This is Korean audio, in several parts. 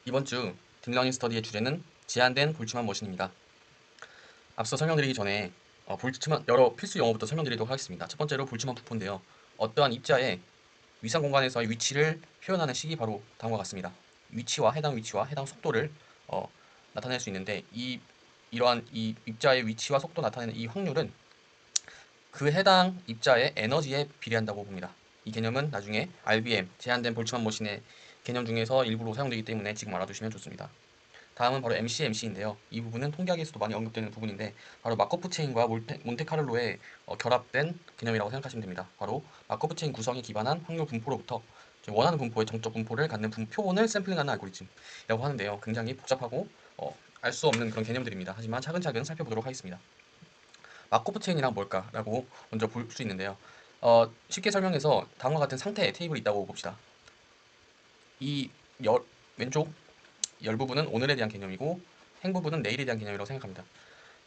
이번 주 딥러닝 스터디의 주제는 제한된 볼츠만 머신입니다. 앞서 설명드리기 전에 볼츠만 여러 필수 용어부터 설명드리도록 하겠습니다. 첫 번째로 볼츠만 부포인데요. 어떠한 입자의 위상 공간에서의 위치를 표현하는 식이 바로 다음과 같습니다. 해당 위치와 해당 속도를 나타낼 수 있는데 이러한 이 입자의 위치와 속도 나타내는 이 확률은 그 해당 입자의 에너지에 비례한다고 봅니다. 이 개념은 나중에 RBM, 제한된 볼츠만 머신의 개념 중에서 일부로 사용되기 때문에 지금 알아두시면 좋습니다. 다음은 바로 MCMC인데요. 이 부분은 통계학에서도 많이 언급되는 부분인데 바로 마코프 체인과 몬테카를로의 결합된 개념이라고 생각하시면 됩니다. 바로 마코프 체인 구성에 기반한 확률 분포로부터 원하는 분포의 정적 분포를 갖는 표본을 샘플링하는 알고리즘이라고 하는데요. 굉장히 복잡하고 알 수 없는 그런 개념들입니다. 하지만 차근차근 살펴보도록 하겠습니다. 마코프 체인이란 뭘까라고 먼저 볼 수 있는데요. 쉽게 설명해서 다음과 같은 상태의 테이블이 있다고 봅시다. 이 왼쪽 열 부분은 오늘에 대한 개념이고 행 부분은 내일에 대한 개념이라고 생각합니다.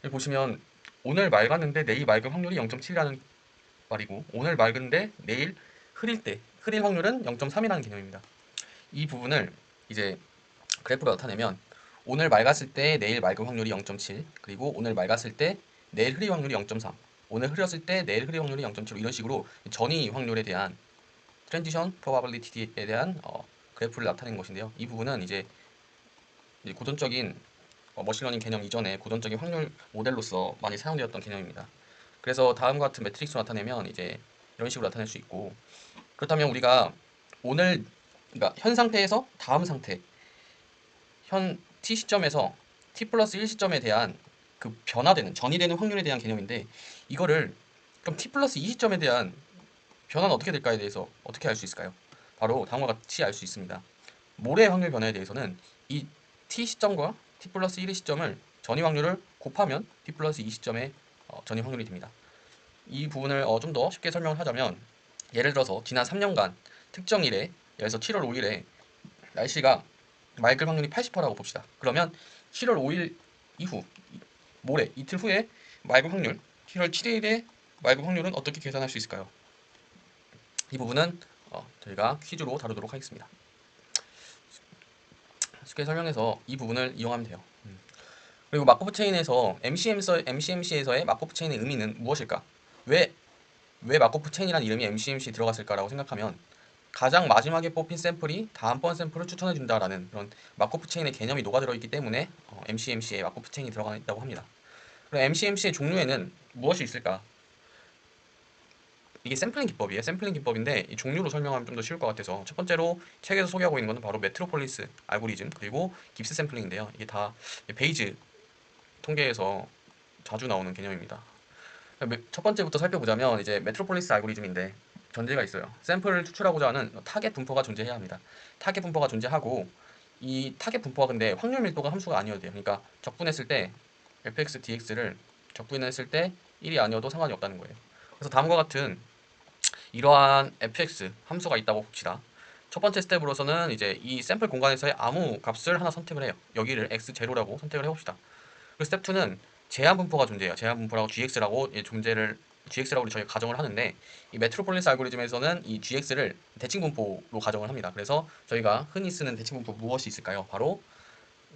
여기 보시면 오늘 맑았는데 내일 맑을 확률이 0.7이라는 말이고 오늘 맑은데 내일 흐릴 확률은 0.3이라는 개념입니다. 이 부분을 이제 그래프로 나타내면 오늘 맑았을 때 내일 맑을 확률이 0.7 그리고 오늘 맑았을 때 내일 흐릴 확률이 0.3 오늘 흐렸을 때 내일 흐릴 확률이 0.7 이런 식으로 전이 확률에 대한 트랜지션 프로바빌리티에 대한 그래프를 나타낸 것인데요. 이 부분은 이제 고전적인 머신러닝 개념 이전에 고전적인 확률 모델로서 많이 사용되었던 개념입니다. 그래서 다음과 같은 매트릭스로 나타내면 이제 이런 식으로 나타낼 수 있고 그렇다면 우리가 오늘 그러니까 현 상태에서 다음 상태 현 t 시점에서 t 플러스 1 시점에 대한 그 변화되는 전이 되는 확률에 대한 개념인데 이거를 그럼 t 플러스 2 시점에 대한 변화는 어떻게 될까에 대해서 어떻게 알 수 있을까요? 바로 다음과 같이 알 수 있습니다. 모래의 확률 변화에 대해서는 이 t 시점과 t 플러스 1의 시점을 전이 확률을 곱하면 t 플러스 2 시점의 전이 확률이 됩니다. 이 부분을 좀 더 쉽게 설명을 하자면 예를 들어서 지난 3년간 특정 일에 예를 들어서 7월 5일에 날씨가 맑을 확률이 80%라고 봅시다. 그러면 7월 5일 이후 모레 이틀 후에 맑을 확률 7월 7일에 맑을 확률은 어떻게 계산할 수 있을까요? 이 부분은 저희가 퀴즈로 다루도록 하겠습니다. 쉽게 설명해서 이 부분을 이용하면 돼요. 그리고 마코프 체인에서 MCMC에서의 마코프 체인의 의미는 무엇일까? 왜 마코프 체인이라는 이름이 MCMC에 들어갔을까라고 생각하면 가장 마지막에 뽑힌 샘플이 다음번 샘플을 추천해준다라는 그런 마코프 체인의 개념이 녹아들어 있기 때문에 MCMC에 마코프 체인이 들어가 있다고 합니다. 그럼 MCMC의 종류에는 무엇이 있을까? 이게 샘플링 기법이에요. 샘플링 기법인데 이 종류로 설명하면 좀 더 쉬울 것 같아서 첫 번째로 책에서 소개하고 있는 것은 바로 메트로폴리스 알고리즘 그리고 깁스 샘플링인데요. 이게 다 베이즈 통계에서 자주 나오는 개념입니다. 첫 번째부터 살펴보자면 이제 메트로폴리스 알고리즘인데 전제가 있어요. 샘플을 추출하고자 하는 타겟 분포가 존재해야 합니다. 타겟 분포가 존재하고 이 타겟 분포가 근데 확률 밀도가 함수가 아니어도 돼요. 그러니까 적분했을 때 fx dx를 적분했을 때 1이 아니어도 상관이 없다는 거예요. 그래서 다음과 같은 이러한 fx 함수가 있다고 봅시다. 첫 번째 스텝으로서는 이제 이 샘플 공간에서의 아무 값을 하나 선택을 해요. 여기를 x0라고 선택을 해봅시다. 그리고 스텝 2는 제한 분포가 존재해요. 제한 분포라고 gx라고 gx라고 저희가 가정을 하는데 이 메트로폴리스 알고리즘에서는 이 gx를 대칭 분포로 가정을 합니다. 그래서 저희가 흔히 쓰는 대칭 분포 무엇이 있을까요? 바로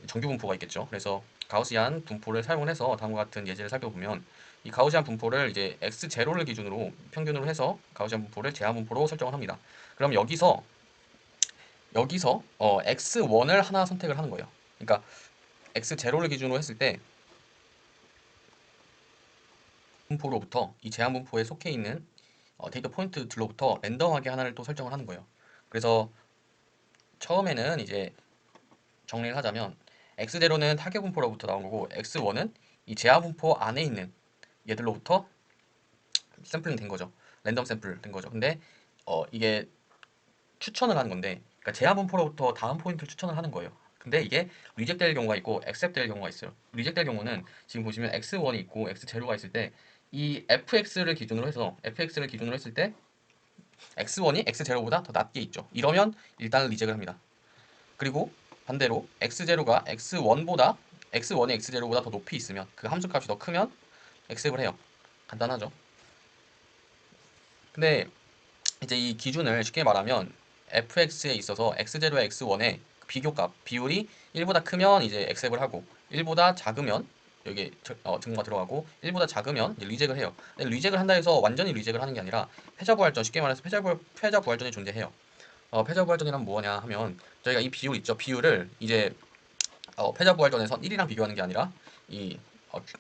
정규 분포가 있겠죠. 그래서 가우시안 분포를 사용을 해서 다음과 같은 예제를 살펴보면 이 가우시안 분포를 이제 x0를 기준으로 평균으로 해서 가우시안 분포를 제한 분포로 설정을 합니다. 그럼 여기서 x1을 하나 선택을 하는 거예요. 그러니까 x0를 기준으로 했을 때 분포로부터 이 제한 분포에 속해 있는 데이터 포인트들로부터 랜덤하게 하나를 또 설정을 하는 거예요. 그래서 처음에는 이제 정리를 하자면 x0는 타겟 분포로부터 나온 거고 x1은 이 제한 분포 안에 있는 얘들로부터 샘플링 된 거죠. 랜덤 샘플 된 거죠. 근데 이게 추천을 하는 건데 그러니까 제한 분포로부터 다음 포인트를 추천을 하는 거예요. 근데 이게 리젝트 될 경우가 있고 액셉트 될 경우가 있어요. 리젝트 될 경우는 지금 보시면 x1이 있고 x0가 있을 때 이 fx를 기준으로 했을 때 x1이 x0보다 더 낮게 있죠. 이러면 일단은 리젝을 합니다. 그리고 반대로 x0가 x1이 x0보다 더 높이 있으면 그 함수값이 더 크면 액셉을 해요. 간단하죠. 근데 이제 이 기준을 쉽게 말하면 fx에 있어서 x0와 x1의 비교값 비율이 1보다 크면 이제 액셉을 하고 1보다 작으면 여기 증거가 들어가고 1보다 작으면 이제 리젝을 해요. 근데 리젝을 한다 해서 완전히 리젝을 하는 게 아니라 패자부활전, 쉽게 말해서 패자부활전이 존재해요. 패자부활전이란 뭐냐 하면 저희가 이 비율 있죠. 비율을 이제 패자부활전에서 1이랑 비교하는 게 아니라 이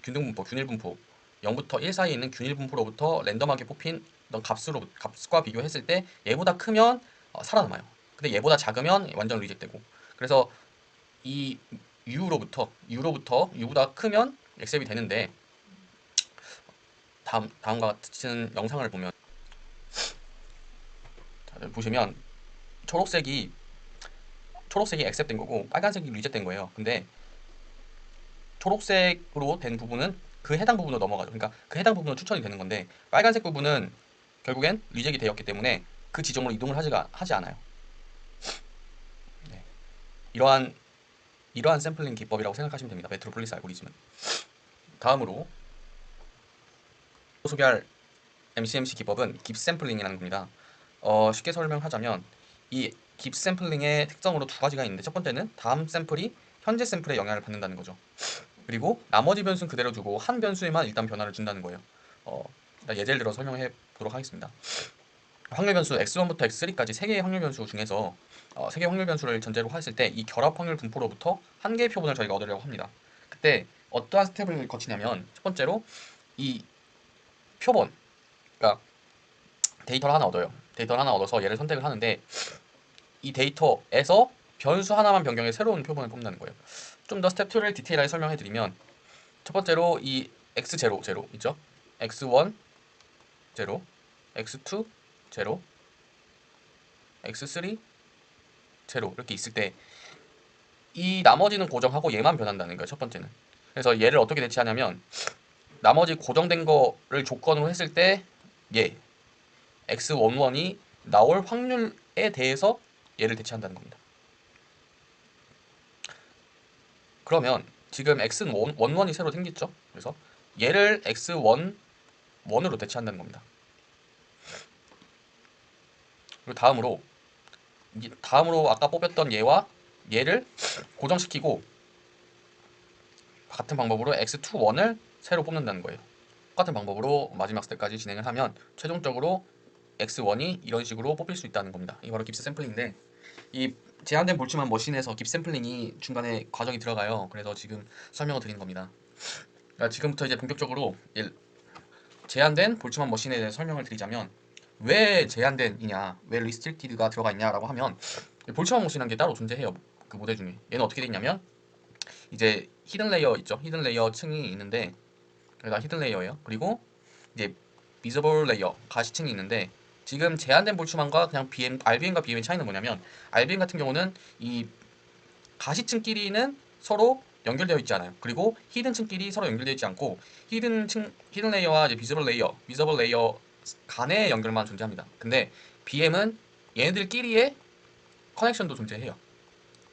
균등분포, 균일분포 0부터 1 사이에 있는 균일분포로부터 랜덤하게 뽑힌 어떤 값과 비교했을 때 얘보다 크면 살아남아요. 근데 얘보다 작으면 완전 리젝되고. 그래서 이 U보다 크면 액셉이 되는데 다음과 같은 영상을 보면 보시면 초록색이 액셉된 거고 빨간색이 리젝된 거예요. 근데 초록색으로 된 부분은 그 해당 부분으로 넘어가죠. 그러니까 그 해당 부분으로 추천이 되는 건데 빨간색 부분은 결국엔 리젝이 되었기 때문에 그 지점으로 이동을 하지 않아요. 네. 이러한 샘플링 기법이라고 생각하시면 됩니다. 메트로폴리스 알고리즘은. 다음으로 소개할 MCMC 기법은 깁샘플링이라는 겁니다. 쉽게 설명하자면 이 깁샘플링의 특성으로 두 가지가 있는데 첫 번째는 다음 샘플이 현재 샘플에 영향을 받는다는 거죠. 그리고 나머지 변수는 그대로 두고 한 변수에만 일단 변화를 준다는 거예요. 일단 예제를 들어 설명해 보도록 하겠습니다. 확률 변수 x1부터 x3까지 3개의 확률 변수 중에서 3개의 확률 변수를 전제로 했을 때 이 결합 확률 분포로부터 한 개의 표본을 저희가 얻으려고 합니다. 그때 어떠한 스텝을 거치냐면 첫 번째로 이 표본, 그러니까 데이터를 하나 얻어요. 데이터를 하나 얻어서 얘를 선택을 하는데 이 데이터에서 변수 하나만 변경해 새로운 표본을 뽑는다는 거예요. 좀 더 스텝 2를 디테일하게 설명해 드리면 첫 번째로 이 x0 제로 있죠? x1 제로, x2 제로, x3 제로 이렇게 있을 때 이 나머지는 고정하고 얘만 변한다는 거예요. 첫 번째는. 그래서 얘를 어떻게 대체하냐면 나머지 고정된 거를 조건으로 했을 때 얘 x11이 나올 확률에 대해서 얘를 대체한다는 겁니다. 그러면 지금 x11이 새로 생겼죠? 그래서 얘를 x11으로 대체한다는 겁니다. 그리고 다음으로 아까 뽑혔던 얘와 얘를 고정시키고 같은 방법으로 x21을 새로 뽑는다는 거예요. 똑같은 방법으로 마지막 스텝까지 진행을 하면 최종적으로 x1이 이런 식으로 뽑힐 수 있다는 겁니다. 이게 바로 깁스 샘플링인데 이 제한된 볼츠만 머신에서 깁스 샘플링이 중간에 과정이 들어가요. 그래서 지금 설명을 드리는 겁니다. 그러니까 지금부터 이제 본격적으로 제한된 볼츠만 머신에 대해 설명을 드리자면 왜 제한된이냐, 왜 리스트릭티드가 들어가 있냐라고 하면 볼츠만 머신이라는 게 따로 존재해요. 그 모델 중에 얘는 어떻게 돼 있냐면 이제 히든 레이어 있죠. 히든 레이어 층이 있는데 여기가 히든 레이어예요. 그리고 이제 비저블 레이어 가시층이 있는데 지금 제한된 볼츠만과 그냥 RBM과 BM의 차이는 뭐냐면 RBM 같은 경우는 이 가시층끼리는 서로 연결되어 있지 않아요. 그리고 히든층끼리 서로 연결되어 있지 않고 히든 레이어와 이제 비저블 레이어 간의 연결만 존재합니다. 근데 BM은 얘네들끼리의 커넥션도 존재해요.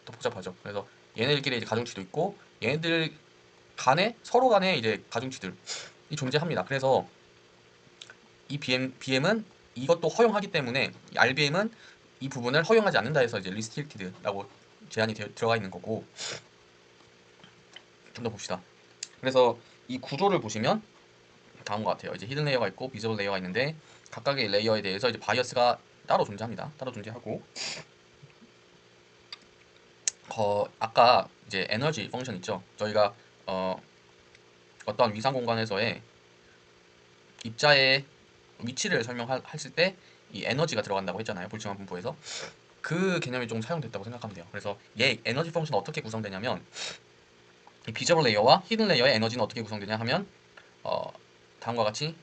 더 복잡하죠. 그래서 얘네들끼리 이제 가중치도 있고 얘네들 간에 서로 간에 이제 가중치들이 존재합니다. 그래서 이 BM은 이것도 허용하기 때문에 이 RBM은 이 부분을 허용하지 않는다 해서 이제 리스트릭티드라고 제한이 들어가 있는 거고 좀 더 봅시다. 그래서 이 구조를 보시면 다음과 같아요. 이제 히든 레이어가 있고 비저블 레이어가 있는데 각각의 레이어에 대해서 이제 바이어스가 따로 존재합니다. 따로 존재하고 아까 이제 에너지 펑션 있죠. 저희가 어떤 위상 공간에서의 입자의 위치를 설명했을 때 이 에너지가 들어간다고 했잖아요. 볼츠만 분포에서 그 개념이 좀 사용됐다고 생각하면 돼요. 그래서 얘 에너지 펑션 어떻게 구성되냐면 이 비저블 레이어와 히든 레이어의 에너지는 어떻게 구성되냐 하면 다음과 같이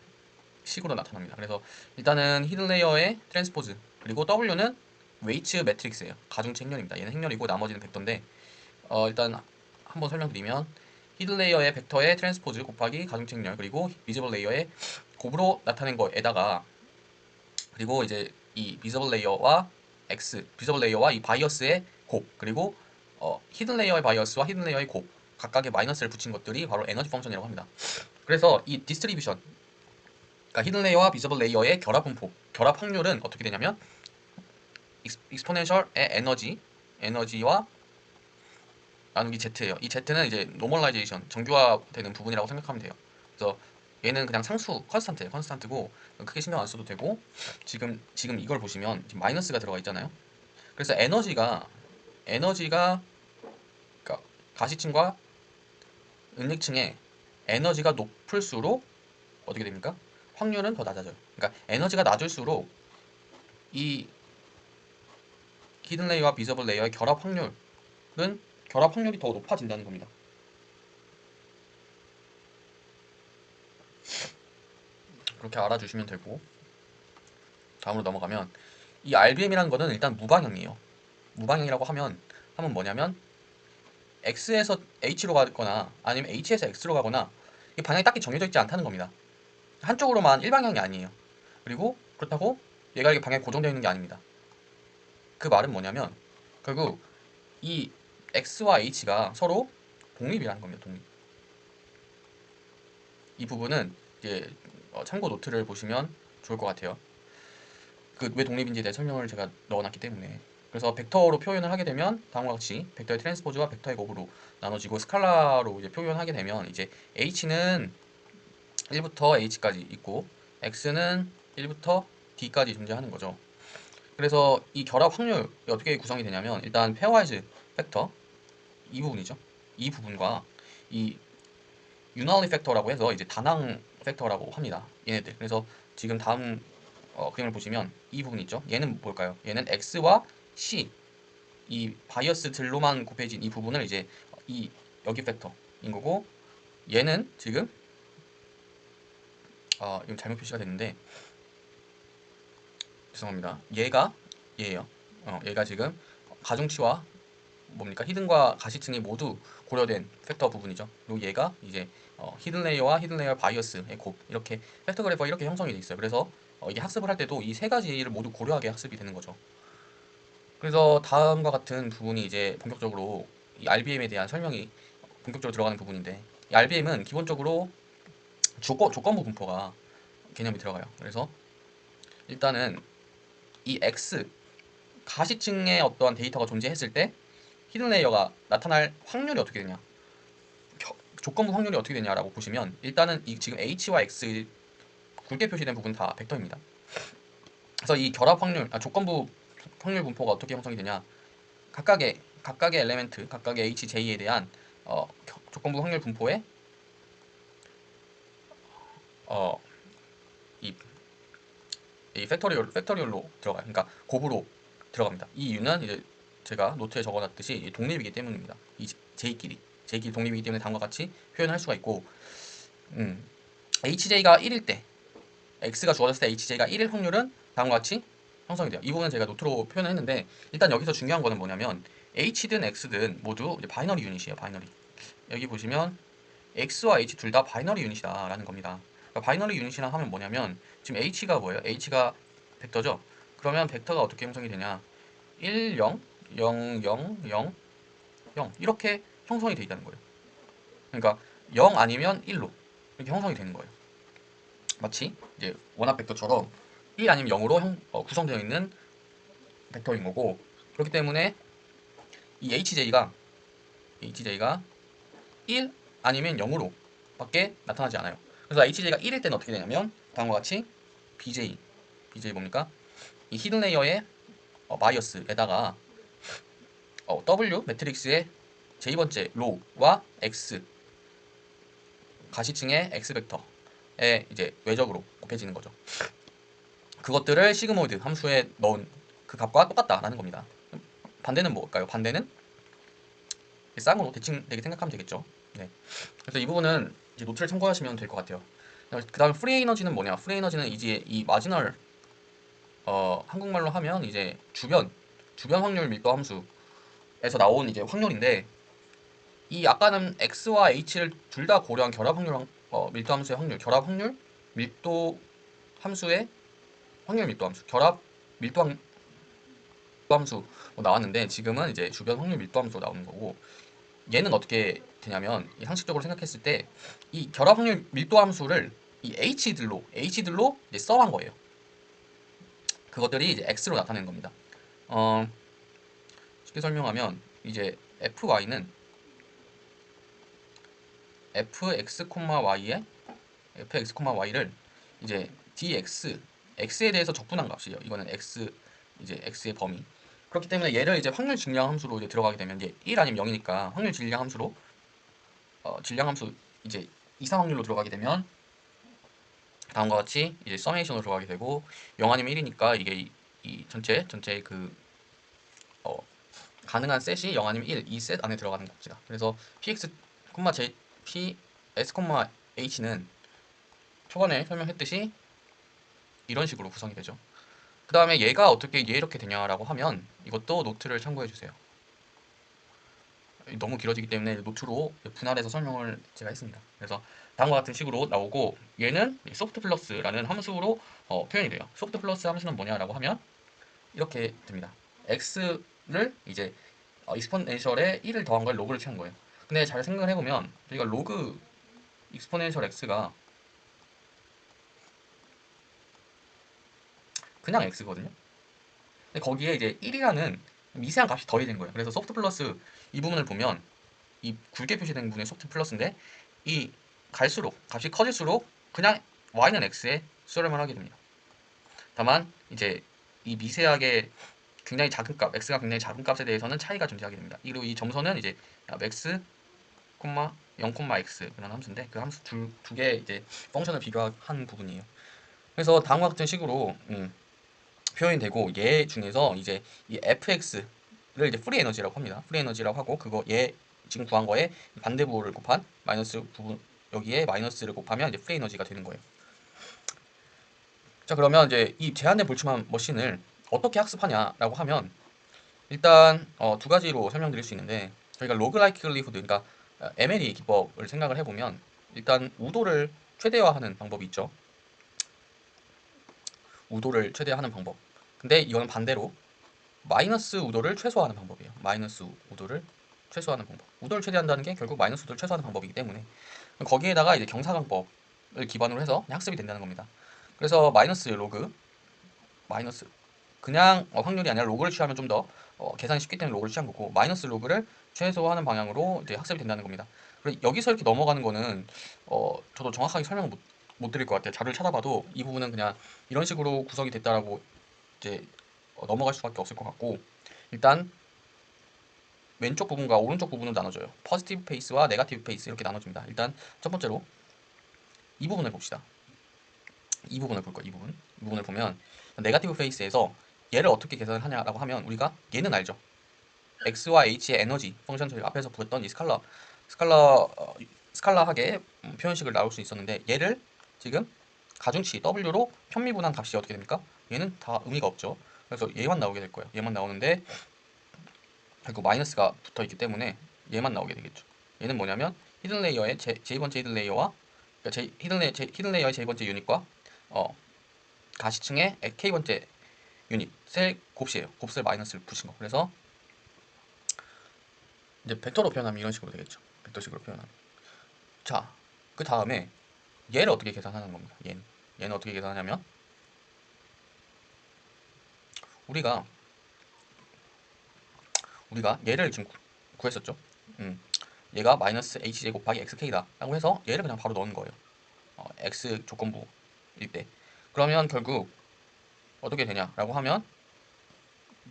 식으로 나타납니다. 그래서 일단은 히든 레이어의 트랜스포즈 그리고 W는 웨이츠 매트릭스예요. 가중치 행렬입니다. 얘는 행렬이고 나머지는 벡터인데 일단 한번 설명드리면 히든 레이어의 벡터의 트랜스포즈 곱하기 가중치 행렬 그리고 비저블 레이어의 곱으로 나타낸 거에다가 그리고 이제 이 비저블 레이어와 비저블 레이어와 이 바이어스의 곱 그리고 히든 레이어의 바이어스와 히든 레이어의 곱 각각의 마이너스를 붙인 것들이 바로 에너지 펑션이라고 합니다. 그래서 이 디스트리뷰션 그러니까 히든 레이어와 비저블 레이어의 결합 분포, 결합 확률은 어떻게 되냐면 익스포넨셜의 에너지와 나누기 z예요. 이 z는 이제 노멀라이제이션, 정규화되는 부분이라고 생각하면 돼요. 그래서 얘는 그냥 상수 컨스탄트고 크게 신경 안 써도 되고 지금 이걸 보시면 지금 마이너스가 들어가 있잖아요. 그래서 에너지가 그러니까 가시층과 은닉층의 에너지가 높을수록 어떻게 됩니까? 확률은 더 낮아져요. 그러니까 에너지가 낮을수록 이 히든 레이어와 비저블 레이어의 결합 확률이 더 높아진다는 겁니다. 그렇게 알아주시면 되고, 다음으로 넘어가면 이 RBM이라는 거는 일단 무방향이에요. 무방향이라고 하면 뭐냐면 X에서 H로 가거나 아니면 H에서 X로 가거나 이 방향이 딱히 정해져 있지 않다는 겁니다. 한쪽으로만 일방향이 아니에요. 그리고 그렇다고 얘가 이게 방향이 고정되어 있는 게 아닙니다. 그 말은 뭐냐면 결국 이 X와 H가 서로 독립이라는 겁니다. 독립. 이 부분은 이제 참고 노트를 보시면 좋을 것 같아요. 그 왜 독립인지에 대해 설명을 제가 넣어놨기 때문에. 그래서 벡터로 표현을 하게 되면 다음과 같이 벡터의 트랜스포즈와 벡터의 곱으로 나눠지고 스칼라로 이제 표현하게 되면 이제 H는 1부터 H까지 있고 X는 1부터 D까지 존재하는 거죠. 그래서 이 결합 확률이 어떻게 구성이 되냐면 일단 페어와이즈 팩터 이 부분이죠. 이 부분과 이 유널리 팩터라고 해서 이제 단항 팩터라고 합니다. 얘네들. 그래서 지금 다음 그림을 보시면 이 부분 있죠. 얘는 뭘까요? 얘는 X와 C 이 바이어스들로만 곱해진 이 부분을 이제 이 여기 팩터인 거고 얘는 지금 이거 잘못 표시가 됐는데 죄송합니다. 얘예요. 얘가 지금 가중치와 뭡니까 히든과 가시층이 모두 고려된 팩터 부분이죠. 그리고 얘가 이제 히든 레이어와 히든 레이어 바이어스의 곱 이렇게 팩터 그래프가 이렇게 형성이 돼 있어요. 그래서 이게 학습을 할 때도 이 세 가지를 모두 고려하게 학습이 되는 거죠. 그래서 다음과 같은 부분이 이제 본격적으로 이 RBM에 대한 설명이 본격적으로 들어가는 부분인데 이 RBM은 기본적으로 조건부 분포가 개념이 들어가요. 그래서 일단은 이 X 가시층에 어떠한 데이터가 존재했을 때 히든 레이어가 나타날 확률이 어떻게 되냐 조건부 확률이 어떻게 되냐라고 보시면 일단은 이 지금 H와 X 굵게 표시된 부분 다 벡터입니다. 그래서 이 결합 확률, 조건부 확률 분포가 어떻게 형성이 되냐 각각의 엘리멘트, 각각의 HJ에 대한 조건부 확률 분포에 어, 이, 이 팩토리얼로 들어가요. 그러니까 곱으로 들어갑니다. 이 이유는 이제 제가 노트에 적어놨듯이 독립이기 때문입니다. 이 J끼리 독립이기 때문에 다음과 같이 표현할 수가 있고 HJ가 1일 때 X가 주어졌을 때 HJ가 1일 확률은 다음과 같이 형성이 돼요. 이 부분은 제가 노트로 표현을 했는데 일단 여기서 중요한 거는 뭐냐면 H든 X든 모두 이제 바이너리 유닛이에요. 바이너리. 여기 보시면 X와 H 둘 다 바이너리 유닛이다 라는 겁니다. 그러니까 바이너리 유닛이라 하면 뭐냐면 지금 H가 뭐예요? H가 벡터죠? 그러면 벡터가 어떻게 형성이 되냐 1, 0, 0, 0, 0, 0 이렇게 형성이 되어 있다는 거예요. 그러니까 0 아니면 1로 이렇게 형성이 되는 거예요. 마치 이제 원합 벡터처럼 1 아니면 0으로 구성되어 있는 벡터인 거고 그렇기 때문에 이 HJ가 1 아니면 0으로 밖에 나타나지 않아요. 그래서 HJ가 1일 때는 어떻게 되냐면 다음과 같이 BJ 뭡니까? 이 히든 레이어의 바이어스에다가 W 매트릭스의 J번째 로우와 X 가시층의 X 벡터에 이제 외적으로 곱해지는 거죠. 그것들을 시그모이드 함수에 넣은 그 값과 똑같다라는 겁니다. 반대는 뭘까요? 반대는 쌍으로 대칭되게 생각하면 되겠죠. 네. 그래서 이 부분은 이제 노트를 참고하시면 될 것 같아요. 그 다음 프리 에너지는 뭐냐? 프리 에너지는 이제 이 마지널 한국말로 하면 이제 주변 확률 밀도 함수에서 나온 이제 확률인데 이 아까는 x와 h를 둘 다 고려한 결합 확률 밀도 함수의 확률, 결합 확률 밀도 함수의 확률 밀도 함수, 결합 밀도 함수 나왔는데 지금은 이제 주변 확률 밀도 함수가 나오는 거고 얘는 어떻게 되냐면 상식적으로 생각했을 때 이 결합 확률 밀도 함수를 이 h들로 이제 써한 거예요. 그것들이 이제 x로 나타내는 겁니다. 쉽게 설명하면 이제 fy는 fx,y의 fx,y를 이제 dx x에 대해서 적분한 값이에요. 이거는 x 이제 x의 범위. 그렇기 때문에 얘를 이제 확률 질량 함수로 이제 들어가게 되면 이제 1 아니면 0이니까 확률 질량 함수로 질량 함수 이제 이상 확률로 들어가게 되면 다음과 같이 이제 서메이션으로 들어가게 되고 0 아니면 1이니까 이게 이 전체 그 가능한 셋이 0 아니면 1 이 셋 안에 들어가는 겁니다. 그래서 px, j, ps, h는 초반에 설명했듯이 이런 식으로 구성이 되죠. 그 다음에 얘가 어떻게 얘 이렇게 되냐라고 하면 이것도 노트를 참고해 주세요. 너무 길어지기 때문에 노트로 분할해서 설명을 제가 했습니다. 그래서 다음과 같은 식으로 나오고 얘는 소프트 플러스라는 함수로 표현이 돼요. 소프트 플러스 함수는 뭐냐라고 하면 이렇게 됩니다. x를 이제 익스포넨셜에 1을 더한 걸 로그를 취한 거예요. 근데 잘 생각을 해보면 저희가 로그 익스포넨셜 x가 그냥 x거든요. 근데 거기에 이제 1이라는 미세한 값이 더해진 거예요. 그래서 소프트 플러스 이 부분을 보면 이 굵게 표시된 부분이 소프트 플러스인데 이 갈수록 값이 커질수록 그냥 y는 x에 수렴을 하게 됩니다. 다만 이제 이 미세하게 굉장히 작은 값, x가 굉장히 작은 값에 대해서는 차이가 존재하게 됩니다. 그리고 이 점선은 이제 x, 0, x 그런 함수인데 그 함수 두 개 이제 펑션을 비교한 부분이에요. 그래서 다음과 같은 식으로 표현이 되고 얘 중에서 이제 이 fx를 이제 프리 에너지라고 합니다. 프리 에너지라고 하고 그거 얘 지금 구한 거에 반대부호를 곱한 마이너스 부분 여기에 마이너스를 곱하면 이제 프리 에너지가 되는 거예요. 자 그러면 이제 이 제한된 볼츠만 머신을 어떻게 학습하냐라고 하면 일단 두 가지로 설명드릴 수 있는데 저희가 로그 라이클리후드 그러니까 MLE 기법을 생각을 해보면 일단 우도를 최대화하는 방법이 있죠. 우도를 최대화하는 방법. 근데 이거는 반대로 마이너스 우도를 최소화하는 방법이에요. 마이너스 우도를 최소화하는 방법. 우도를 최대한다는 게 결국 마이너스 우도를 최소화하는 방법이기 때문에 거기에다가 이제 경사관법을 기반으로 해서 학습이 된다는 겁니다. 그래서 마이너스 로그 마이너스 그냥 확률이 아니라 로그를 취하면 좀 더 계산이 쉽기 때문에 로그를 취한 거고 마이너스 로그를 최소화하는 방향으로 이제 학습이 된다는 겁니다. 그리고 여기서 이렇게 넘어가는 거는 저도 정확하게 설명을 못 드릴 것 같아요. 자료를 찾아봐도 이 부분은 그냥 이런 식으로 구성이 됐다라고 이제 넘어갈 수밖에 없을 것 같고 일단 왼쪽 부분과 오른쪽 부분으로 나눠져요. 포지티브 페이스와 네거티브 페이스 이렇게 나눠집니다. 일단 첫 번째로 이 부분을 봅시다. 이 부분을 볼 거예요. 이 부분을 보면 네거티브 페이스에서 얘를 어떻게 계산을 하냐라고 하면 우리가 얘는 알죠. x와 h의 에너지 펑션 저희가 앞에서 보였던 이 스칼라하게 표현식을 나올 수 있었는데 얘를 지금 가중치 w로 편미분한 값이 어떻게 됩니까? 얘는 다 의미가 없죠. 그래서 얘만 나오게 될 거예요. 얘만 나오는데 결국 마이너스가 붙어 있기 때문에 얘만 나오게 되겠죠. 얘는 뭐냐면 히든 레이어의 제2번째 히든 레이어와 그러니까 히든 레이어의 제2번째 유닛과 가시층의 k번째 유닛의 곱이에요. 곱을 마이너스를 붙인 거. 그래서 이제 벡터로 표현하면 이런 식으로 되겠죠. 벡터식으로 표현하면. 자, 그 다음에 얘를 어떻게 계산하는 겁니다. 얘는 어떻게 계산하냐면 우리가 얘를 지금 구했었죠. 얘가 마이너스 hj 곱하기 xk다 라고 해서 얘를 그냥 바로 넣은 거예요. x 조건부일 때. 그러면 결국 어떻게 되냐라고 하면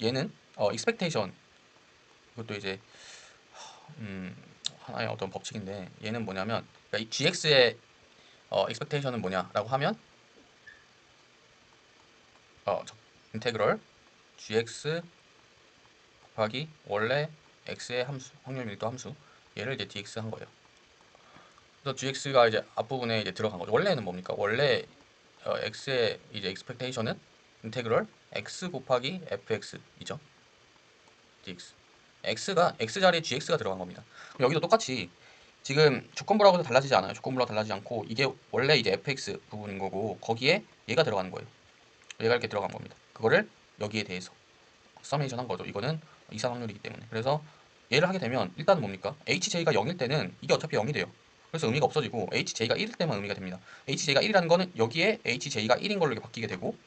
얘는 expectation 이것도 이제 하나의 어떤 법칙인데 얘는 뭐냐면 그러니까 이 gx의 expectation은 뭐냐라고 하면 인테그럴 gx 곱하기 원래 x의 함수 확률 밀도 함수 얘를 이제 dx 한 거예요. 그래서 gx가 이제 앞부분에 이제 들어간 거죠. 원래는 뭡니까? 원래 x의 이제 expectation은 인테그럴 x 곱하기 fx이죠. dx. x 자리에 gx가 들어간 겁니다. 여기도 똑같이 지금 조건부라고 해서 달라지지 않아요. 조건부라고 달라지지 않고 이게 원래 이제 fx 부분인 거고 거기에 얘가 들어가는 거예요. 얘가 이렇게 들어간 겁니다. 그거를 여기에 대해서 서메이션 한 거죠. 이거는 이상 확률이기 때문에. 그래서 얘를 하게 되면 일단은 뭡니까? hj가 0일 때는 이게 어차피 0이 돼요. 그래서 의미가 없어지고 hj가 1일 때만 의미가 됩니다. hj가 1이라는 거는 여기에 hj가 1인 걸로 바뀌게 되고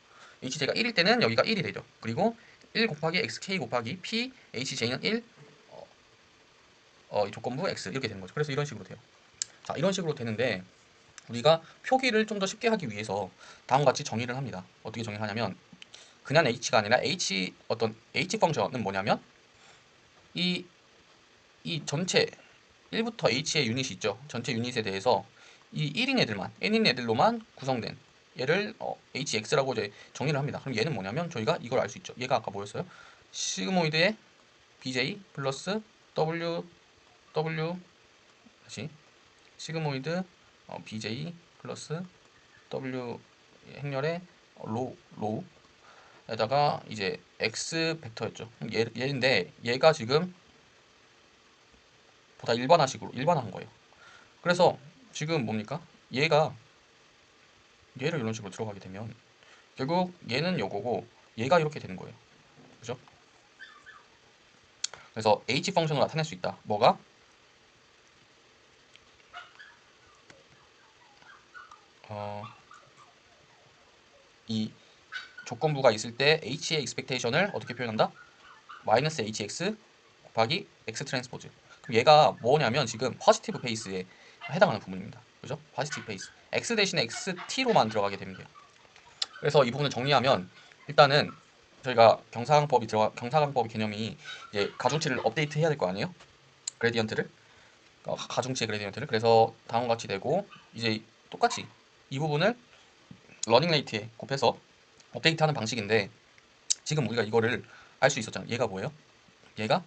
hj가 1일 때는 여기가 1이 되죠. 그리고 1 곱하기 xk 곱하기 p hj는 1 이 조건부 x 이렇게 되는 거죠. 그래서 이런 식으로 돼요. 자, 이런 식으로 되는데 우리가 표기를 좀 더 쉽게 하기 위해서 다음과 같이 정의를 합니다. 어떻게 정의를 하냐면 그냥 h가 아니라 어떤 h 펑션은 뭐냐면 이, 이 전체 1부터 h의 유닛이 있죠. 전체 유닛에 대해서 이 1인 애들만, n인 애들로만 구성된 얘를 hx라고 이제 정의를 합니다. 그럼 얘는 뭐냐면 저희가 이걸 알 수 있죠. 얘가 아까 뭐였어요? 시그모이드의 bj 플러스 w 다시 시그모이드 bj 플러스 w 행렬의 로우에다가 이제 x 벡터였죠. 얘인데 얘가 지금 보다 일반화식으로 일반화한 거예요. 그래서 지금 뭡니까? 얘를 이런 식으로 들어가게 되면 결국 얘는 요거고 얘가 이렇게 되는 거예요. 그죠? 그래서 h 펑션으로 나타낼 수 있다. 뭐가? 이 조건부가 있을 때 h의 expectation을 어떻게 표현한다? 마이너스 hx 곱하기 x 트랜스포즈. 그럼 얘가 뭐냐면 지금 포지티브 페이스에 해당하는 부분입니다. 그죠? 포지티브 페이스. x 대신에 xt로만 들어가게 되면 돼요. 그래서 이 부분을 정리하면 일단은 저희가 경사광법의 개념이 이제 가중치를 업데이트 해야 될 거 아니에요? 그레디언트를 가중치의 그레디언트를. 그래서 다음과 같이 되고 이제 똑같이 이 부분을 러닝 레이트에 곱해서 업데이트하는 방식인데 지금 우리가 이거를 알 수 있었잖아요. 얘가 뭐예요? 얘가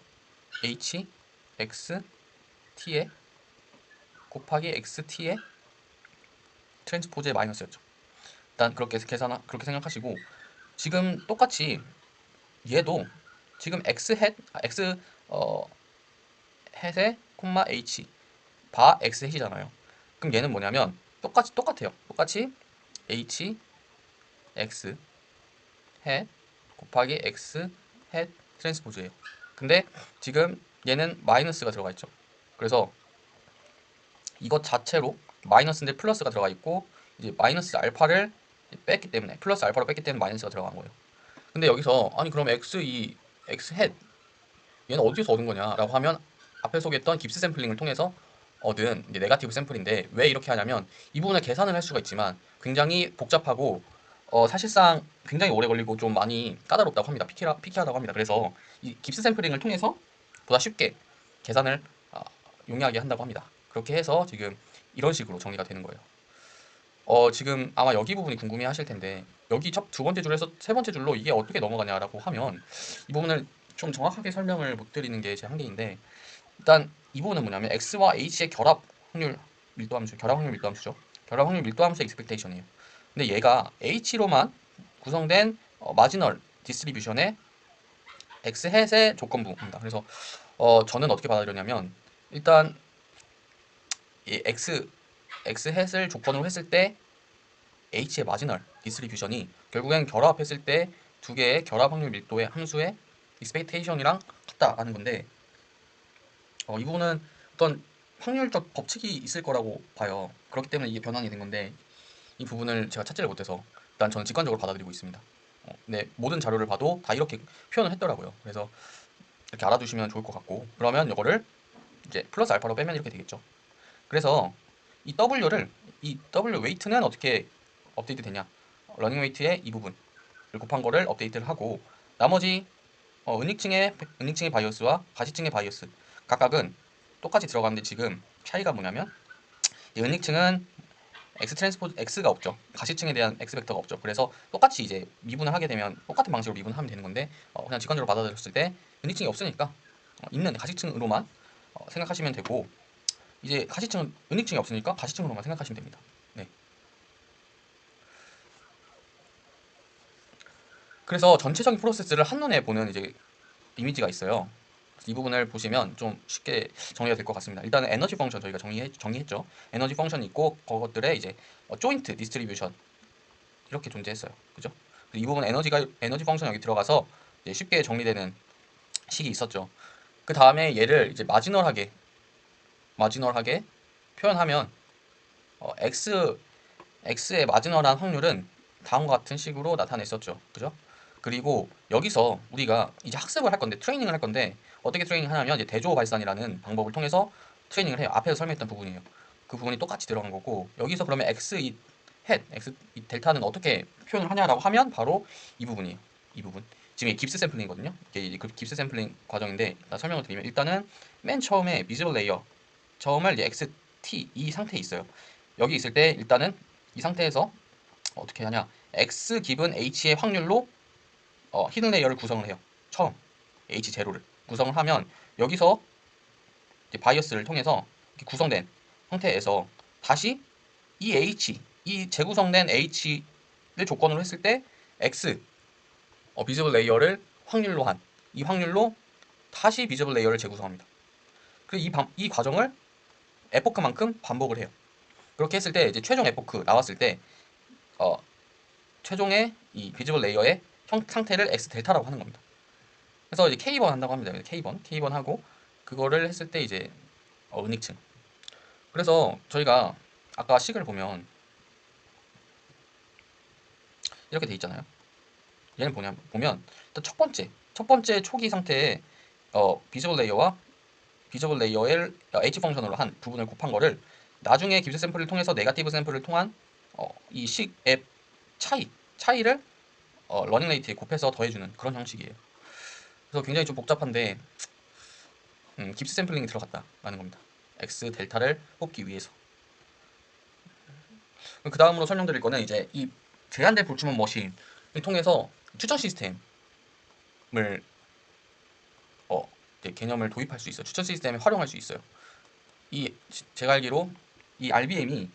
h x t에 곱하기 x t의 트랜스포즈의 마이너스였죠. 일단 그렇게 생각하시고 지금 똑같이 얘도 지금 x 어 햇에 콤마 h 바 x 햇이잖아요. 그럼 얘는 뭐냐면 똑같아요. 똑같이 h x 햇 곱하기 x 햇 트랜스포즈예요. 근데 지금 얘는 마이너스가 들어가 있죠. 그래서 이것 자체로 마이너스인데 플러스가 들어가 있고 이제 마이너스 알파를 뺐기 때문에 플러스 알파로 뺐기 때문에 마이너스가 들어간 거예요. 근데 여기서 아니 그럼 x 햇 얘는 어디서 얻은 거냐라고 하면 앞에 소개했던 깁스 샘플링을 통해서 얻은 이제 네가티브 샘플인데 왜 이렇게 하냐면 이 부분을 계산을 할 수가 있지만 굉장히 복잡하고 사실상 굉장히 오래 걸리고 좀 많이 까다롭다고 합니다. 피키하다고 합니다. 그래서 이 깁스 샘플링을 통해서 보다 쉽게 계산을 용이하게 한다고 합니다. 그렇게 해서 지금 이런 식으로 정리가 되는 거예요. 지금 아마 여기 부분이 궁금해 하실 텐데 여기 두 번째 줄에서 세 번째 줄로 이게 어떻게 넘어가냐라고 하면 이 부분을 좀 정확하게 설명을 못 드리는 게 제 한계인데 일단 이 부분은 뭐냐면 x와 h의 결합 확률 밀도함수죠. 결합 확률 밀도함수의 익스펙테이션이에요. 근데 얘가 h로만 구성된 마지널 디스트리뷰션의 x 햇의 조건부입니다. 그래서 저는 어떻게 받아들였냐면 일단 이 x 햇을 조건으로 했을 때 h의 마지널 디스트리뷰션이 결국엔 결합했을 때 두 개의 결합 확률 밀도의 함수의 익스펙테이션이랑 같다라는 건데 이 부분은 어떤 확률적 법칙이 있을 거라고 봐요. 그렇기 때문에 이게 변환이 된 건데 이 부분을 제가 찾지를 못해서 일단 저는 직관적으로 받아들이고 있습니다. 네, 모든 자료를 봐도 다 이렇게 표현을 했더라고요. 그래서 이렇게 알아두시면 좋을 것 같고 그러면 이거를 이제 플러스 알파로 빼면 이렇게 되겠죠. 그래서 이 W 웨이트는 어떻게 업데이트 되냐? 러닝 웨이트의 이 부분을 곱한 거를 업데이트를 하고 나머지 은닉층의 바이오스와 가시층의 바이오스 각각은 똑같이 들어가는데 지금 차이가 뭐냐면 이 은닉층은 x 트랜스포즈 x가 없죠. 가시층에 대한 x 벡터가 없죠. 그래서 똑같이 이제 미분을 하게 되면 똑같은 방식으로 미분하면 되는 건데 그냥 직관적으로 받아들였을 때 은닉층이 없으니까 있는 가시층으로만 생각하시면 되고 이제 가시층은 은닉층이 없으니까 가시층으로만 생각하시면 됩니다. 네. 그래서 전체적인 프로세스를 한눈에 보는 이제 이미지가 있어요. 이 부분을 보시면 좀 쉽게 정리가 될 것 같습니다. 일단은 에너지 펑션 저희가 정리했죠. 에너지 펑션이 있고 그것들의 이제 조인트 디스트리뷰션 이렇게 존재했어요. 그죠? 이 부분 에너지 펑션 여기 들어가서 이제 쉽게 정리되는 식이 있었죠. 그 다음에 얘를 이제 마지널하게 표현하면 x의 마지널한 확률은 다음과 같은 식으로 나타냈었죠. 그죠? 그리고 여기서 우리가 이제 학습을 할 건데 트레이닝을 할 건데 어떻게 트레이닝 하냐면 이제 대조 발산이라는 방법을 통해서 트레이닝을 해요. 앞에서 설명했던 부분이에요. 그 부분이 똑같이 들어간 거고, 여기서 그러면 x 이 x 이 델타는 어떻게 표현을 하냐라고 하면 바로 이 부분이에요. 이 부분. 지금 이게 깁스 샘플링이거든요. 이게 그 깁스 샘플링 과정인데, 설명을 드리면 일단은 맨 처음에 비지블 레이어 처음을 이제 xt 이 상태에 있어요. 여기 있을 때 일단은 이 상태에서 어떻게 하냐, x 기분 h의 확률로 히든 레이어를 구성을 해요. 처음 h0를 구성을 하면 여기서 이제 바이어스를 통해서 이렇게 구성된 형태에서 다시 이 h, 이 재구성된 h를 조건으로 했을 때 x 비지블 레이어를 확률로 한 이 확률로 다시 비지블 레이어를 재구성합니다. 그리고 이 과정을 에포크만큼 반복을 해요. 그렇게 했을 때 이제 최종 에포크 나왔을 때 최종의 이 비지블 레이어의 상태를 x 델타라고 하는 겁니다. 그래서 이제 K번 한다고 합니다. K번 하고 그거를 했을 때 이제 은익층. 그래서 저희가 아까 식을 보면 이렇게 돼 있잖아요. 얘는 보면 일단 첫 번째 초기 상태에 비지블 레이어와 비지블 레이어의 H 펑션으로 한 부분을 곱한 거를 나중에 깁스 샘플을 통해서 네거티브 샘플을 통한 이 식의 차이를 러닝 레이트에 곱해서 더해주는 그런 형식이에요. 그래서 굉장히 좀 복잡한데 깁스 샘플링이 들어갔다라는 겁니다. X 델타를 뽑기 위해서. 그 다음으로 설명드릴 거는 이제 이 제한된 볼츠먼 머신을 통해서 추천 시스템을 이제 개념을 도입할 수 있어요. 추천 시스템에 활용할 수 있어요. 제가 알기로 이 RBM이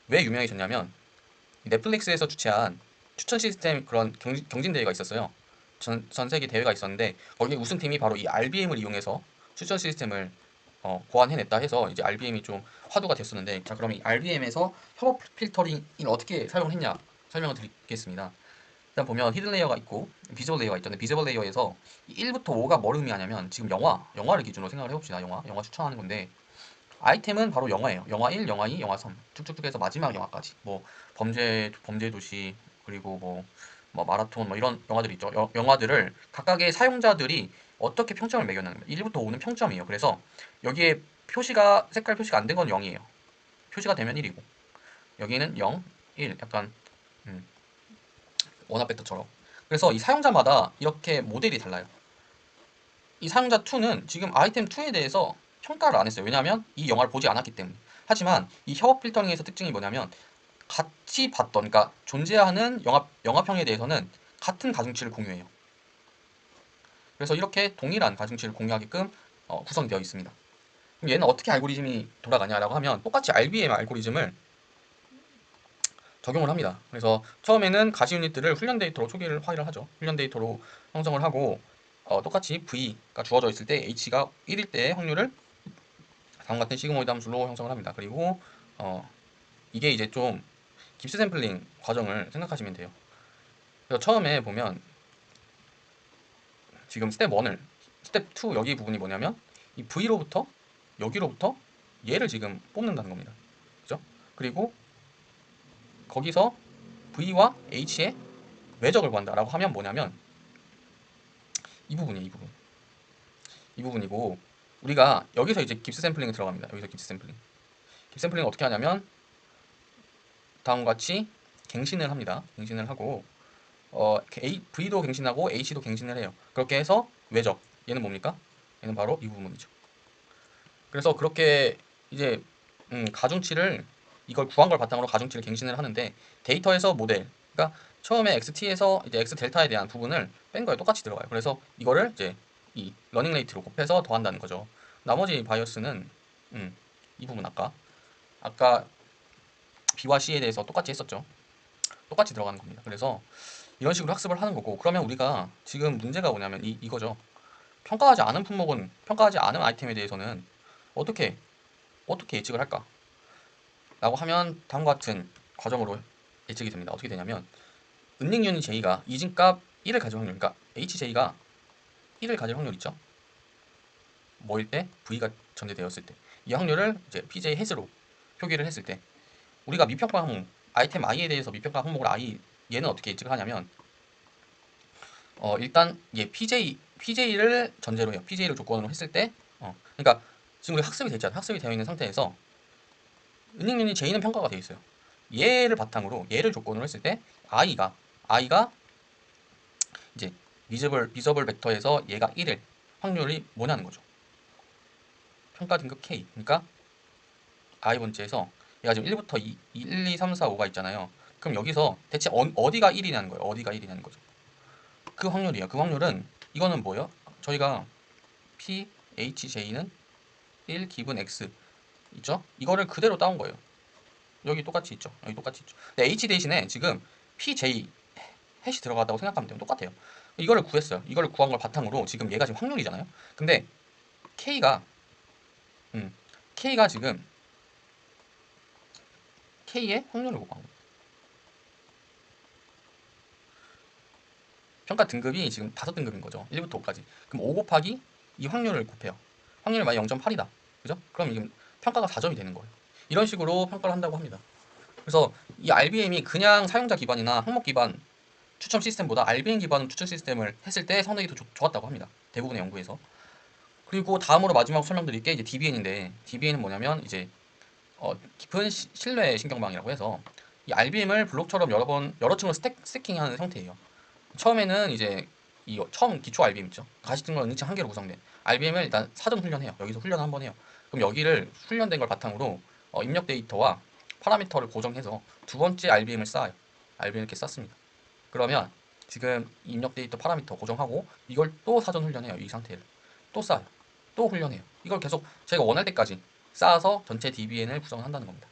왜 유명해졌냐면 넷플릭스에서 주최한 추천 시스템 그런 경진 대회가 있었어요. 전 세계 대회가 있었는데 거기에 우승팀이 바로 이 RBM을 이용해서 추천 시스템을 고안해냈다 해서 이제 RBM이 좀 화두가 됐었는데, 자 그럼 이 RBM에서 협업 필터링을 어떻게 사용을 했냐 설명을 드리겠습니다. 일단 보면 히든 레이어가 있고 비저블 레이어가 있잖아요. 비저블 레이어에서 1부터 5가 뭘 의미하냐면 지금 영화를 기준으로 생각을 해봅시다. 영화 추천하는 건데 아이템은 바로 영화예요. 영화 1, 영화 2, 영화 3 쭉쭉쭉 해서 마지막 영화까지 뭐 범죄 도시 그리고 뭐 마라톤 뭐 이런 영화들 있죠. 영화들을 각각의 사용자들이 어떻게 평점을 매겨나는 거예요. 1부터 5는 평점이에요. 그래서 여기에 색깔 표시가 안 된 건 0이에요. 표시가 되면 1이고 여기는 0, 1 약간 원합 벡터처럼. 그래서 이 사용자마다 이렇게 모델이 달라요. 이 사용자 2는 지금 아이템 2에 대해서 평가를 안 했어요. 왜냐하면 이 영화를 보지 않았기 때문에. 하지만 이 협업 필터링에서 특징이 뭐냐면 같이 봤던, 그러니까 존재하는 영화평에 대해서는 같은 가중치를 공유해요. 그래서 이렇게 동일한 가중치를 공유하게끔 구성되어 있습니다. 그럼 얘는 어떻게 알고리즘이 돌아가냐라고 하면 똑같이 RBM 알고리즘을 적용을 합니다. 그래서 처음에는 가시 유닛들을 훈련 데이터로 초기를 확인을 하죠. 훈련 데이터로 형성을 하고 똑같이 V가 주어져 있을 때 H가 1일 때의 확률을 다음과 같은 시그모이드 함수로 형성을 합니다. 그리고 이게 이제 좀 깁스 샘플링 과정을 생각하시면 돼요. 그래서 처음에 보면 지금 스텝 2 여기 부분이 뭐냐면 이 V로부터 여기로부터 얘를 지금 뽑는다는 겁니다. 그죠? 그리고 거기서 V와 H의 외적을 구한다라고 하면 뭐냐면 이 부분이에요. 이 부분이고 우리가 여기서 이제 깁스 샘플링이 들어갑니다. 여기서 깁스 샘플링. 깁스 샘플링 어떻게 하냐면 다음과 같이 갱신을 합니다. 갱신을 하고 V도 갱신하고 H도 갱신을 해요. 그렇게 해서 외적 얘는 뭡니까? 얘는 바로 이 부분이죠. 그래서 그렇게 이제 가중치를 이걸 구한 걸 바탕으로 가중치를 갱신을 하는데 데이터에서 모델, 그러니까 처음에 XT에서 이제 X 델타에 대한 부분을 뺀 거에 똑같이 들어가요. 그래서 이거를 이제 이 러닝 레이트로 곱해서 더한다는 거죠. 나머지 바이어스는 이 부분 아까 B와 C에 대해서 똑같이 했었죠. 똑같이 들어가는 겁니다. 그래서 이런 식으로 학습을 하는 거고, 그러면 우리가 지금 문제가 뭐냐면 이거죠. 평가하지 않은 아이템에 대해서는 어떻게 예측을 할까? 라고 하면 다음과 같은 과정으로 예측이 됩니다. 어떻게 되냐면 은닉 유닛 J가 이진값 1을 가질 확률, 그러니까 HJ가 1을 가질 확률 있죠? 뭐일 때? V가 전제되었을 때. 이 확률을 이제 PJ 햇으로 표기를 했을 때 우리가 미평가 항목, 아이템 I에 대해서 미평가 항목을 얘는 어떻게 예측을 하냐면 일단 PJ를 전제로 해요. PJ를 조건으로 했을 때 그러니까 지금 우리 학습이 됐잖아요. 학습이 되어 있는 상태에서 은닉 유닛 J는 평가가 되어 있어요. 얘를 바탕으로 얘를 조건으로 했을 때 i가 이제 미저블 벡터에서 얘가 1일 확률이 뭐냐는 거죠. 평가 등급 K. 그러니까 i 번째에서 얘가 지금 1부터 1, 2, 3, 4, 5가 있잖아요. 그럼 여기서 대체 어디가 1이냐는 거예요. 어디가 1이냐는 거죠. 그 확률이에요. 그 확률은 이거는 뭐예요? 저희가 P, H, J는 1 기분 X 있죠? 이거를 그대로 따온 거예요. 여기 똑같이 있죠. 여기 똑같이 있죠. 근데 H 대신에 지금 P, J 해시 들어갔다고 생각하면 돼요. 똑같아요. 이거를 구했어요. 이거를 구한 걸 바탕으로 지금 얘가 지금 확률이잖아요. 근데 K가 K가 지금 K의 확률을 구한 거예요. 평가 등급이 지금 5등급인 거죠. 1부터 5까지. 그럼 5 곱하기 이 확률을 곱해요. 확률이 만약 0.8이다. 그죠? 그럼 이게 평가가 4점이 되는 거예요. 이런 식으로 평가를 한다고 합니다. 그래서 이 RBM이 그냥 사용자 기반이나 항목 기반 추첨 시스템보다 RBM 기반 추첨 시스템을 했을 때 성능이 더 좋았다고 합니다. 대부분의 연구에서. 그리고 다음으로 마지막 설명드릴 게 이제 DBN인데 DBN은 뭐냐면 이제 깊은 신뢰 신경망이라고 해서 이 RBM을 블록처럼 여러 층으로 스태킹하는 형태예요. 처음에는 이제 이 처음 기초 RBM 있죠. 가시등록 은닉층 한 개로 구성된 RBM을 일단 사전 훈련해요. 여기서 훈련 한번 해요. 그럼 여기를 훈련된 걸 바탕으로 입력 데이터와 파라미터를 고정해서 두 번째 RBM을 쌓아요. RBM 이렇게 쌓습니다. 그러면 지금 입력 데이터 파라미터 고정하고 이걸 또 사전 훈련해요. 이 상태를 또 쌓아요. 또 훈련해요. 이걸 계속 제가 원할 때까지 쌓아서 전체 DBN을 구성을 한다는 겁니다.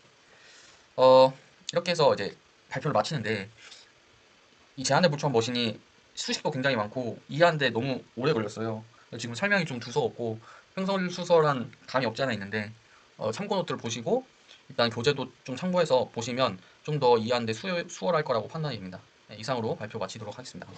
이렇게 해서 이제 발표를 마치는데 이 제한된 불추한 머신이 수식도 굉장히 많고 이해하는데 너무 오래 걸렸어요. 지금 설명이 좀 두서없고 횡설수설한 감이 없지 않아 있는데 참고 노트를 보시고 일단 교재도 좀 참고해서 보시면 좀 더 이해하는데 수월할 거라고 판단이 됩니다. 네, 이상으로 발표 마치도록 하겠습니다.